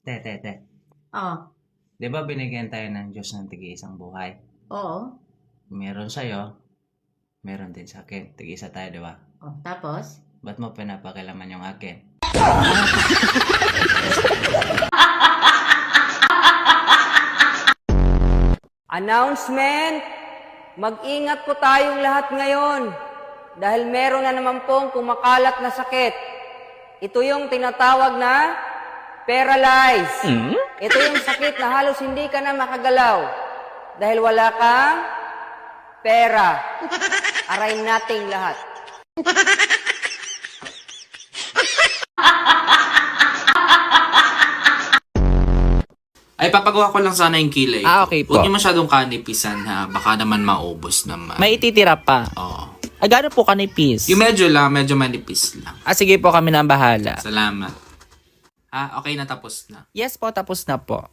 Te. Oh, Di ba binigyan tayo ng Diyos ng tig-isang buhay? oo. Meron sa'yo, meron din sa akin. Tig-isa tayo, di ba? Oh, tapos? Ba't mo pinapakilaman yung akin? Announcement! Mag-ingat po tayong lahat ngayon dahil meron na naman pong kumakalat na sakit. Ito yung tinatawag na paralyze. Ito yung sakit na halos hindi ka na makagalaw dahil wala kang pera. Aray nating lahat. Ay, papagawa ko lang sana yung kilay. Okay po. Huwag niyo masyadong kanipisan ha. Baka naman maubos naman. May ititira pa. Oo. Gano'n po kanipis? Yung medyo manipis lang. Sige po, kami na ang bahala. Salamat. Okay na, tapos na. Yes po, tapos na po.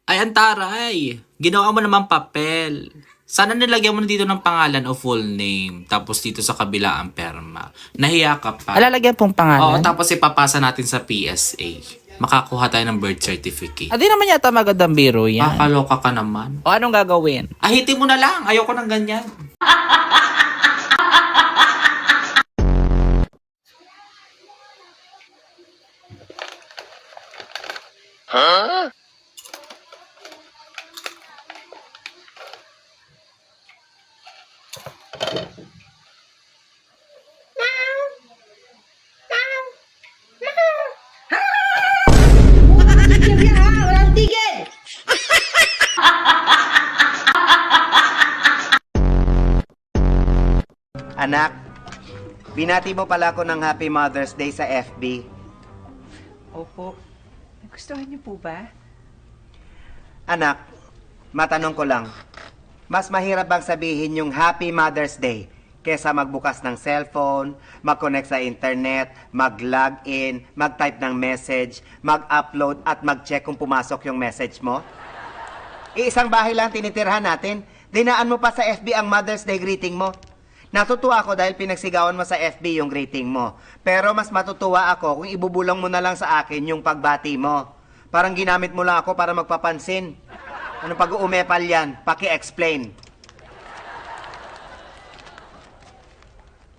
Ay, antaray! Ginawa mo naman papel. Sana nilagyan mo na dito ng pangalan o full name. Tapos dito sa kabila ang perma. Nahiya ka pa. Alalagyan pong Oo, pangalan? tapos ipapasa natin sa PSA. Makakuha tayo ng birth certificate. Di naman yata magandang biro yan. Kakaloka ka naman. O anong gagawin? Ahitin mo na lang. Ayoko ng ganyan. Walang tigil! Anak, binati mo pala ako ng Happy Mother's Day sa FB. Opo. Nagustuhan niyo po ba? Anak, matanong ko lang, mas mahirap bang sabihin yung Happy Mother's Day kesa magbukas ng cellphone, mag-connect sa internet, mag-log in, mag-type ng message, mag-upload at mag-check kung pumasok yung message mo? Iisang bahay lang tinitirhan natin, dinaan mo pa sa FB ang Mother's Day greeting mo. Natutuwa ako dahil pinagsigawan mo sa FB yung greeting mo. Pero mas matutuwa ako kung ibubulong mo na lang sa akin yung pagbati mo. Parang ginamit mo lang ako para magpapansin. Ano pag-uumepal yan? Paki-explain.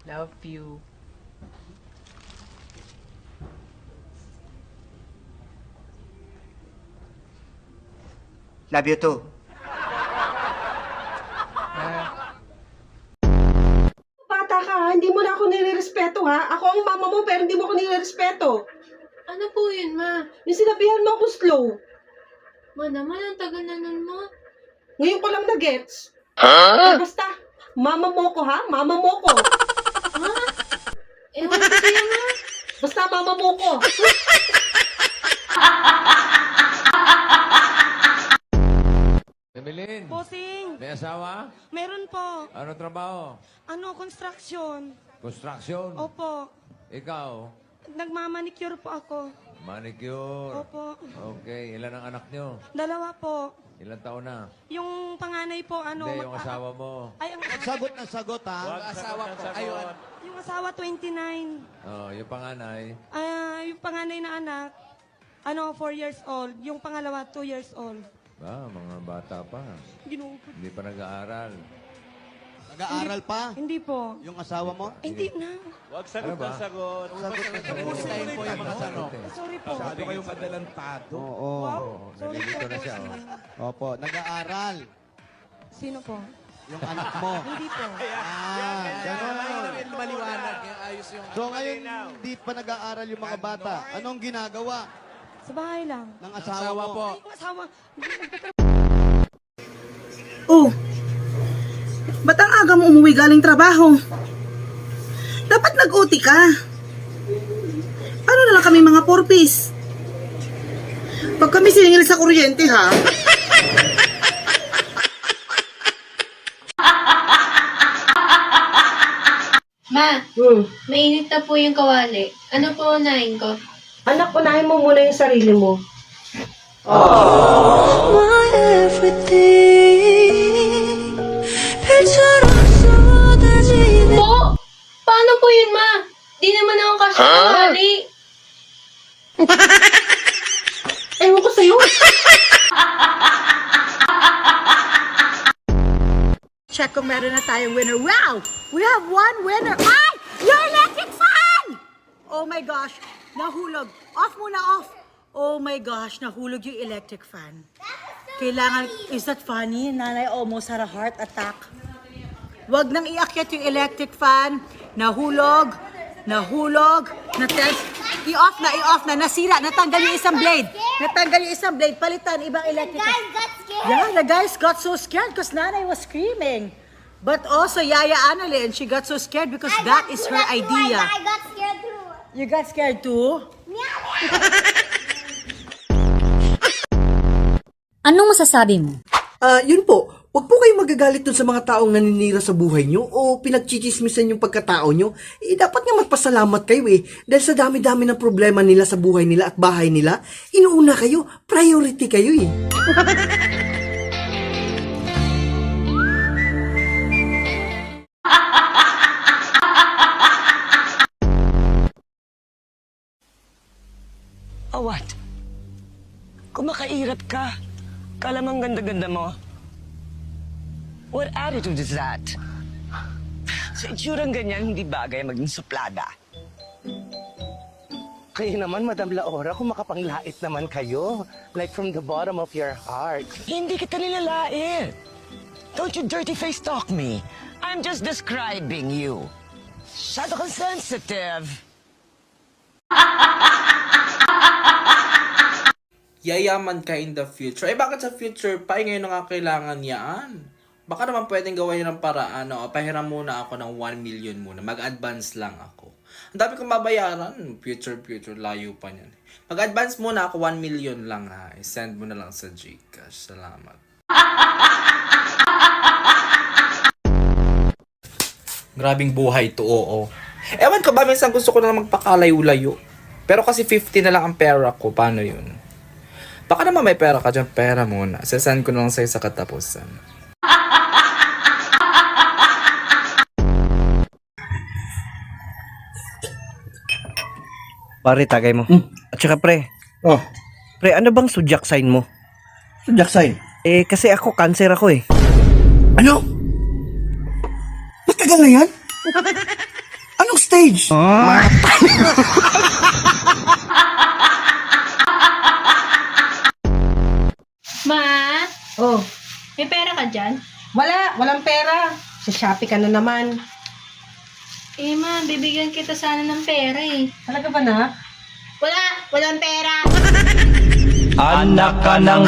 Love you. Love you too. Bata ka ha, hindi mo na ako nire-respeto ha. Ako ang mama mo pero hindi mo ako nire-respeto. Ano po yun, ma? Yung sinabihan mo ako slow. Ma naman, ang tagal na nun mo. Ngayon ko lang na-gets. Ah, basta, mama mo ko ha, mama mo ko. Ewan ko sa'yo, ma. Basta mama mo ko. Emeline, Bossing, may asawa? meron po. Ano trabaho? Construction. Construction? Opo. Ikaw? Nagmamanicure po ako. Manicure? Opo. Okay, ilan ang anak nyo? 2 po. Ilan taon na? Yung panganay po, Hindi, yung asawa mo. Ay, ang Sagot na sagot ha. yung asawa 29. Oh, yung panganay. Yung panganay na anak, 4 years old. Yung pangalawa, 2 years old. Mga bata pa. Ginoo. Hindi pa nag-aaral. Nag-aaral pa? Hindi po. Yung asawa mo? Hindi na. Ano ba? Sorry po. Oo. Wow. Sorry po. Nalilito na siya. Oh. Opo, nag-aaral. Sino po? Yung anak mo. Hindi po. Ganon. So ngayon, hindi pa nag-aaral yung mga bata. Anong ginagawa Sa bahay lang. ng asawa mo? Ay, yung asawa. Oh, ba't ang aga mo umuwi galing trabaho? Dapat nag-OT ka. Ano na lang kami mga porpis? Pag kami siningil sa kuryente ha? Ma, mainit na po yung kawali. Ano po unahin ko? Anak, unahin mo muna yung sarili mo. Po? Paano po yun, ma? Di naman ako kasya kawali. Ewan ko sa'yo. Check kung meron na tayong winner. Wow! We have one winner. Ay! Your electric fan! Oh my gosh. Nahulog. Off muna, off. Oh my gosh. Nahulog yung electric fan. Kailangan, is that funny? Nanay almost had a heart attack. Wag nang iakyat yung electric fan. Nahulog. Nahulog. I-off na. Nasira. Natanggal yung isang blade. Palitan. Ibang electric fan. Yeah, the guys got so scared because Nanay was screaming. But also Yaya Annalyn, she got so scared because that is her idea. I got scared too. You got scared too? Anong masasabi mo? Yun po. Huwag po kayong magagalit dun sa mga taong naninira sa buhay nyo o pinagchichismisan yung pagkatao nyo. Dapat nga magpasalamat kayo Dahil sa dami-dami ng problema nila sa buhay nila at bahay nila, inuuna kayo, priority kayo Oh, what? Kumakairap ka. Kala mong ganda-ganda mo. What attitude is that? Sa itsurang ganyan, hindi bagay maging suplada. Kayo naman, Madam Laura, kung makapanglait naman kayo. Like from the bottom of your heart. Hindi kita nilalait. Don't you dirty face talk me. I'm just describing you. Masyado kang sensitive. Yayaman ka in the future. Bakit sa future pa? Ngayon na nga kailangan yan. Baka naman pwedeng gawin ng paraan. Pahiram muna ako ng 1 million muna. Mag-advance lang ako. Ang dami kong babayaran. Future, layo pa niyan. Mag-advance muna ako 1 million lang ha. I-send mo na lang sa Gcash. Salamat. Grabing buhay to, oo. Ewan ko ba, minsan gusto ko na magpakalayo-layo. Pero kasi 50 na lang ang pera ko. Paano yun? Baka naman may pera ka dyan. Pera muna. Sasend ko na lang sa'yo sa katapusan. Pare, tagay mo. At saka pre. Oh, Pre, ano bang zodiac sign mo? zodiac sign. Kasi ako, cancer ako Ano? Matagal na yan? Anong stage? Ma, Oh, may pera ka dyan? walang pera. Sa Shopee ka na naman. Eh ma, bibigyan kita sana ng pera eh. Talaga ba na? Walang pera. Anak ka ng...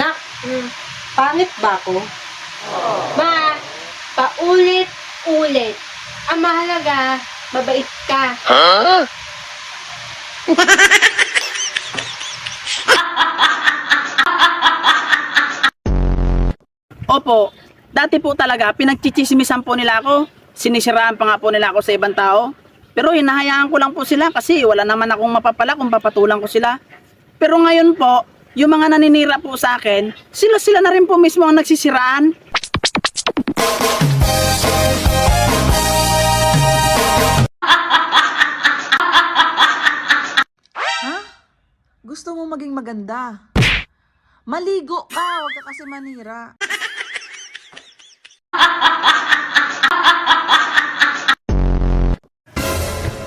Nak, pangit ba ako? Ma, paulit-ulit. Ang mahalaga, mabait ka. Opo, dati po talaga pinagchichismisan po nila ako. Sinisiraan pa nga po nila ako sa ibang tao. Pero hinahayaan ko lang po sila kasi wala naman akong mapapala kung papatulan ko sila. Pero ngayon po, yung mga naninira po sa akin, sila na rin po mismo ang nagsisiraan. Gusto mo maging maganda? Maligo ka, huwag ka kasi manira.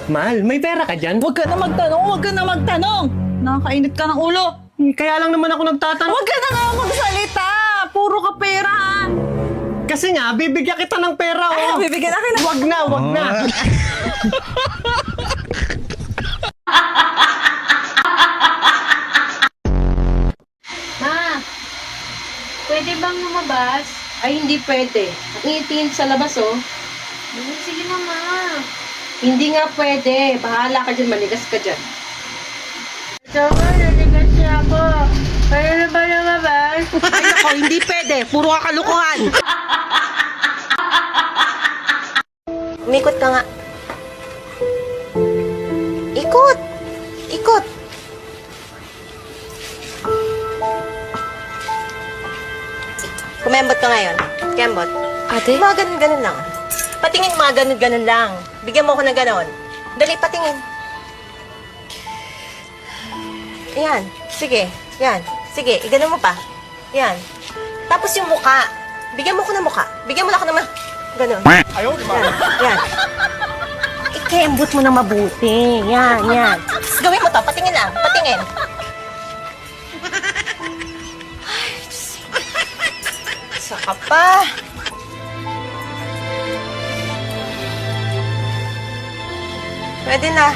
Mahal, may pera ka dyan? Huwag ka na magtanong! Nakakainit ka ng ulo! Kaya lang naman ako nagtatanong. Huwag ka na nga magsalita! Puro ka pera! Kasi nga, bibigyan kita ng pera, Bibigyan na kita. Wag na. Ma, pwede bang lumabas? Ay, hindi pwede. Ang init sa labas, oh. Sige na ma. Hindi nga pwede. Bahala ka dyan, manigas ka dyan. Sawa, naligas niya ako. Pwede na ba lumabas? Ay, nako, hindi pwede. Puro ka kalukuhan. Umikot ka nga. Ikot! Ikot! Kumembot ka ngayon. Kembot. Ate? Mga ganun-ganun lang. Patingin mga ganun-ganun lang. Bigyan mo ako ng ganun. Dali, patingin. Yan. Sige. Yan. Sige, igano mo pa. Yan. Tapos yung muka. Bigyan mo ko ng muka. Bigyan mo lang ako naman. Ganun. Yan. Yan. Ikembot mo na mabuti. Yan, yan. Tapos gawin mo to. Patingin lang. Patingin. Ay, Diyos. Saka pa. Pwede na.